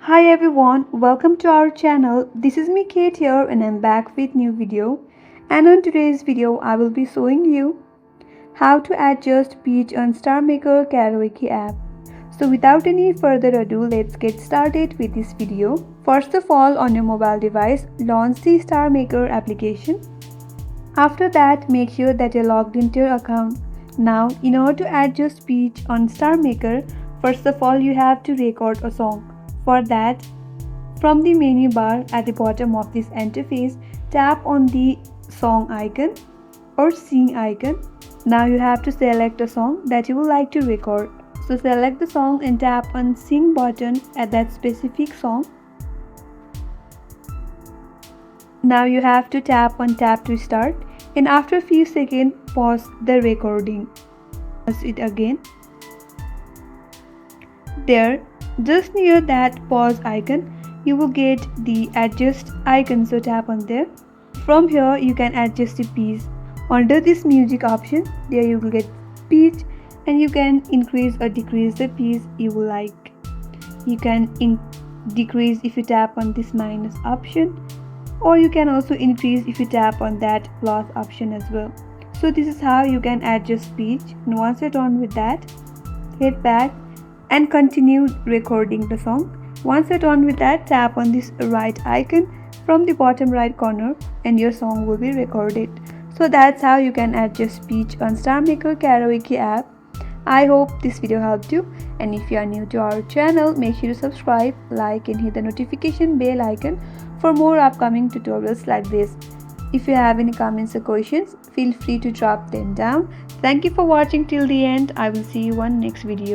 Hi everyone, welcome to our channel. This is me Kate here and I'm back with new video. And on today's video I will be showing you how to adjust pitch on StarMaker karaoke app. So without any further ado, let's get started with this video. First of all, on your mobile device, launch the StarMaker application. After that, make sure that you're logged into your account. Now, in order to adjust pitch on StarMaker, first of all you have to record a song. For that, from the menu bar at the bottom of this interface, tap on the song icon or sing icon. Now you have to select a song that you would like to record. So select the song and tap on sing button at that specific song. Now you have to tap on tap to start, and after a few seconds pause the recording. Pause it again. There, just near that pause icon, you will get the adjust icon, so tap on there. From here you can adjust the pitch. Under this music option, there you will get pitch and you can increase or decrease the pitch you will like. You can decrease if you tap on this minus option, or you can also increase if you tap on that plus option as well. So this is how you can adjust pitch, and once you're done with that, hit back and continue recording the song. Once you're done with that, tap on this right icon from the bottom right corner and your song will be recorded. So that's how you can adjust pitch on StarMaker karaoke app. I hope this video helped you, and if you are new to our channel, make sure to subscribe, like and hit the notification bell icon for more upcoming tutorials like this. If you have any comments or questions, feel free to drop them down. Thank you for watching till the end. I will see you on next video.